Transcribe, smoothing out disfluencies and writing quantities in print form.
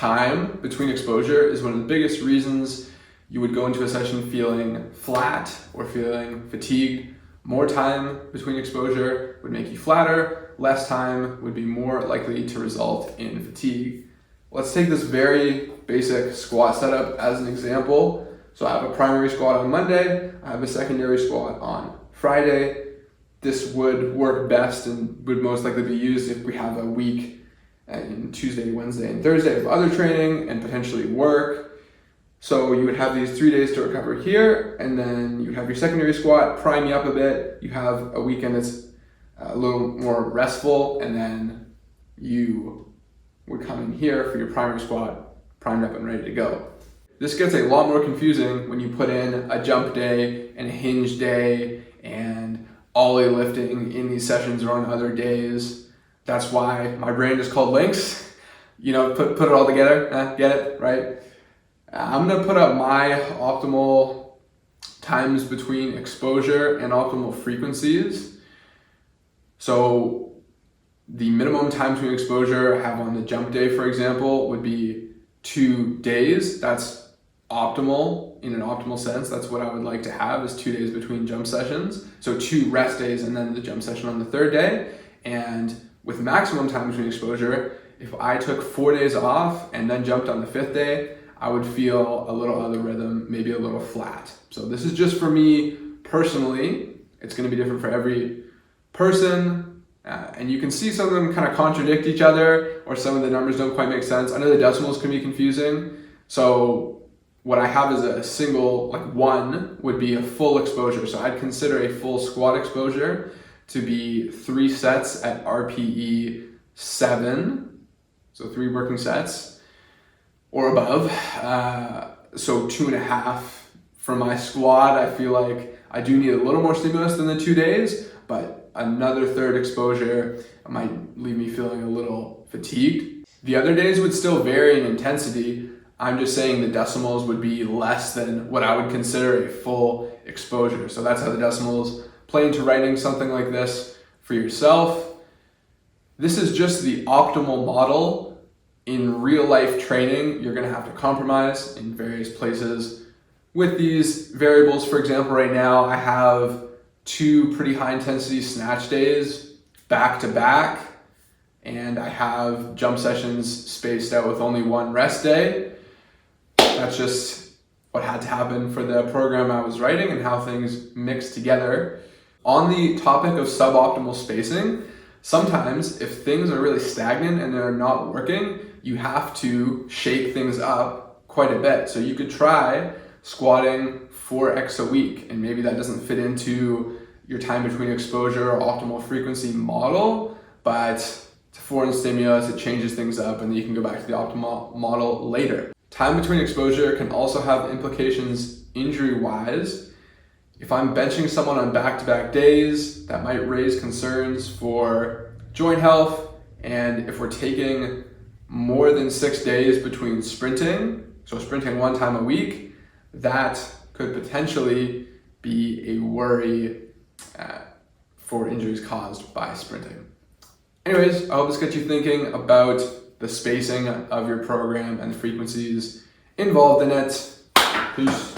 time between exposure is one of the biggest reasons you would go into a session feeling flat or feeling fatigued. More time between exposure would make you flatter, less time would be more likely to result in fatigue. Let's take this very basic squat setup as an example. So I have a primary squat on Monday, I have a secondary squat on Friday. This would work best and would most likely be used if we have a week in Tuesday, Wednesday, and Thursday of other training and potentially work. So you would have these 3 days to recover here, and then you would have your secondary squat, prime you up a bit. You have a weekend that's a little more restful, and then you would come in here for your primary squat, primed up and ready to go. This gets a lot more confusing when you put in a jump day and a hinge day and ollie lifting in these sessions or on other days. That's why my brand is called Links. Put it all together, get it, right? I'm gonna put up my optimal times between exposure and optimal frequencies. So the minimum time between exposure I have on the jump day, for example, would be 2 days. That's optimal in an optimal sense. That's what I would like to have, is 2 days between jump sessions. So 2 rest days and then the jump session on the 3rd day. And with maximum time between exposure, if I took 4 days off and then jumped on the 5th day, I would feel a little out of the rhythm, maybe a little flat. So this is just for me personally. It's gonna be different for every person. And you can see some of them kind of contradict each other, or some of the numbers don't quite make sense. I know the decimals can be confusing. So what I have is a single, like 1 would be a full exposure. So I'd consider a full squat exposure to be 3 sets at RPE 7. So 3 working sets or above. So 2.5 for my squat. I feel like I do need a little more stimulus than the 2 days, but another 3rd exposure might leave me feeling a little fatigued. The other days would still vary in intensity. I'm just saying the decimals would be less than what I would consider a full exposure. So that's how the decimals play into writing something like this for yourself. This is just the optimal model. In real life training, you're gonna have to compromise in various places with these variables. For example, right now I have 2 pretty high intensity snatch days back to back, and I have jump sessions spaced out with only 1 rest day. That's just what had to happen for the program I was writing and how things mix together. On the topic of suboptimal spacing, sometimes if things are really stagnant and they're not working, you have to shake things up quite a bit. So you could try squatting 4x a week, and maybe that doesn't fit into your time between exposure or optimal frequency model, but it's a foreign stimulus, it changes things up, and then you can go back to the optimal model later. Time between exposure can also have implications injury-wise. If I'm benching someone on back-to-back days, that might raise concerns for joint health. And if we're taking more than 6 days between sprinting, so sprinting 1 time a week, that could potentially be a worry for injuries caused by sprinting. Anyways, I hope this gets you thinking about the spacing of your program and the frequencies involved in it. Peace.